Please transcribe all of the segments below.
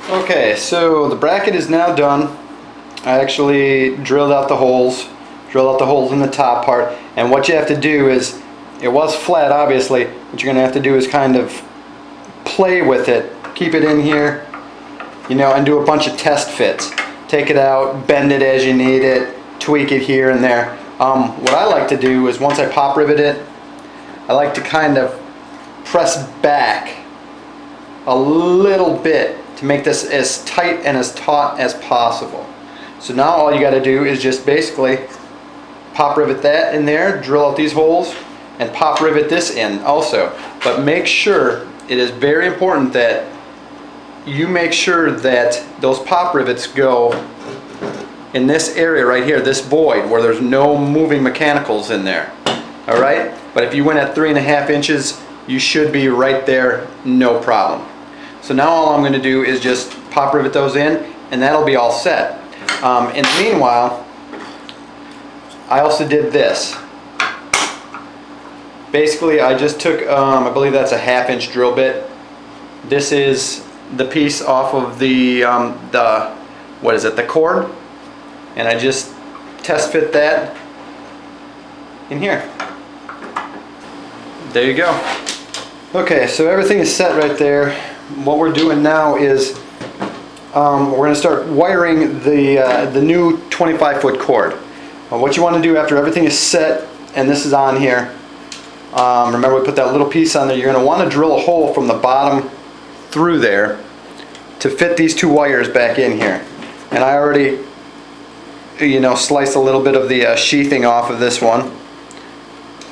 Okay, so the bracket is now done. I actually drilled out the holes in the top part, and what you have to do is, it was flat obviously, what you're going to have to do is kind of play with it, keep it in here, you know, and do a bunch of test fits. Take it out, bend it as you need it, tweak it here and there. What I like to do is, once I pop rivet it, I like to kind of press back a little bit to make this as tight and as taut as possible. So now all you got to do is just basically pop rivet that in there, drill out these holes, and pop rivet this in also. But make sure, it is very important that you make sure that those pop rivets go in this area right here, this void where there's no moving mechanicals in there. Alright? But if you went at 3.5 inches, you should be right there, no problem. So now all I'm going to do is just pop rivet those in, and that'll be all set. In the meanwhile, I also did this. Basically, I just took, I believe that's a 1/2 inch drill bit. This is the piece off of the what is it, the cord, and I just test fit that in here. There you go. Okay, so everything is set right there. What we're doing now is we're going to start wiring the new 25-foot cord. What you want to do after everything is set and this is on here, remember we put that little piece on there, you're going to want to drill a hole from the bottom through there to fit these two wires back in here. And I already, you know, sliced a little bit of the sheathing off of this one.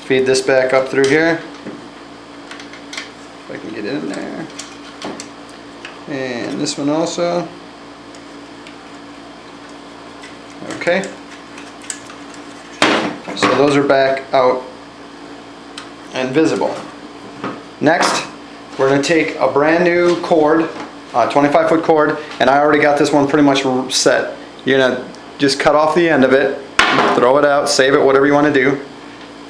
Feed this back up through here. If I can get it in there. And this one also. Okay. So those are back out and visible. Next, we're going to take a brand new cord, a 25-foot cord, and I already got this one pretty much set. You're going to just cut off the end of it, throw it out, save it, whatever you want to do.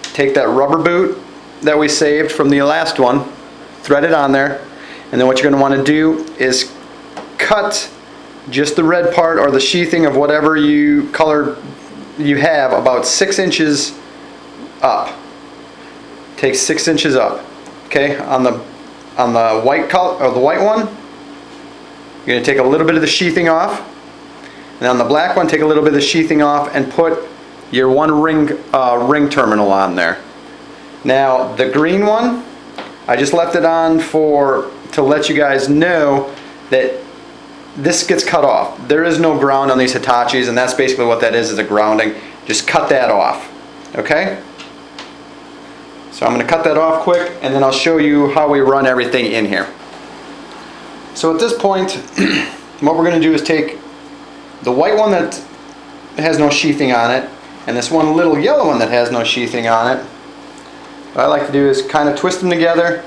Take that rubber boot that we saved from the last one, thread it on there, and then what you're going to want to do is cut just the red part or the sheathing of whatever color you have about 6 inches up. Take 6 inches up. Okay, on the white color or the white one, you're going to take a little bit of the sheathing off, and on the black one, take a little bit of the sheathing off and put your one ring terminal on there. Now the green one, I just left it on to let you guys know that this gets cut off. There is no ground on these Hitachis, and that's basically what that is a grounding. Just cut that off. Okay? So I'm going to cut that off quick, and then I'll show you how we run everything in here. So at this point, what we're going to do is take the white one that has no sheathing on it, and this one little yellow one that has no sheathing on it. What I like to do is kind of twist them together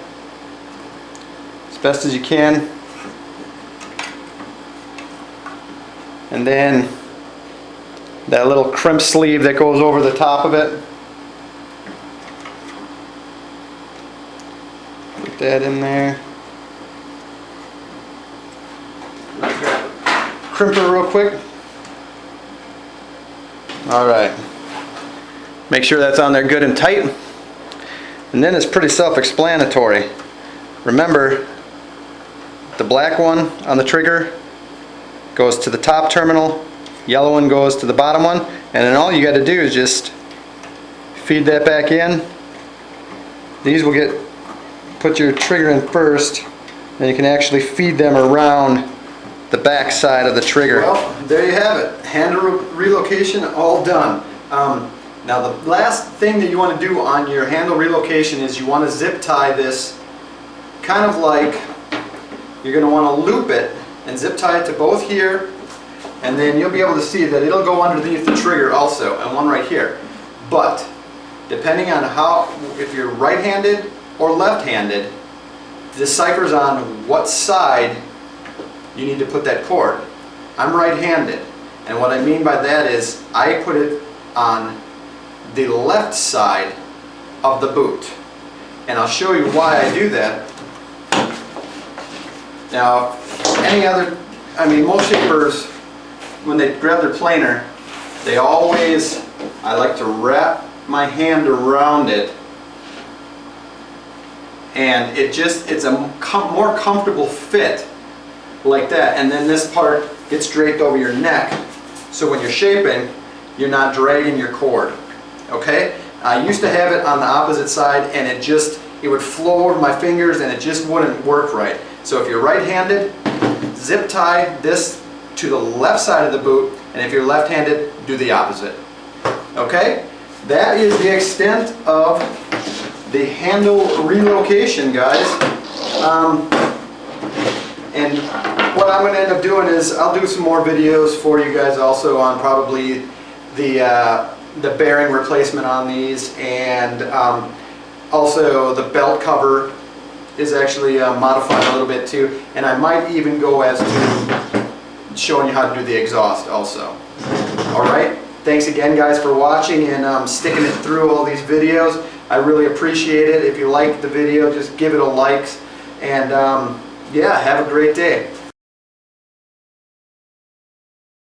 as best as you can, and then that little crimp sleeve that goes over the top of it, put that in there. Crimper real quick. Alright, make sure that's on there good and tight, and then it's pretty self-explanatory. Remember, the black one on the trigger goes to the top terminal, yellow one goes to the bottom one, and then all you got to do is just feed that back in. These will put your trigger in first, and you can actually feed them around the back side of the trigger. Well, there you have it. Handle relocation all done. Now the last thing that you want to do on your handle relocation is you want to zip tie this, kind of like you're going to want to loop it and zip tie it to both here, and then you'll be able to see that it'll go underneath the trigger also, and one right here. But depending on if you're right-handed or left-handed, deciphers on what side you need to put that cord. I'm right-handed, and what I mean by that is I put it on the left side of the boot, and I'll show you why I do that. Now, any other I mean, most shapers, when they grab their planer, they always, I like to wrap my hand around it, and it's a more comfortable fit like that, and then this part gets draped over your neck, so when you're shaping, you're not dragging your cord, okay? I used to have it on the opposite side, and it would flow over my fingers, and it just wouldn't work right. So if you're right-handed, zip tie this to the left side of the boot, and if you're left-handed, do the opposite. Okay? That is the extent of the handle relocation, guys. And what I'm going to end up doing is I'll do some more videos for you guys also on probably the bearing replacement on these, and also the belt cover is actually modified a little bit too, and I might even go as to showing you how to do the exhaust also. Alright, thanks again guys for watching and sticking it through all these videos. I really appreciate it. If you like the video, just give it a like, and yeah, have a great day.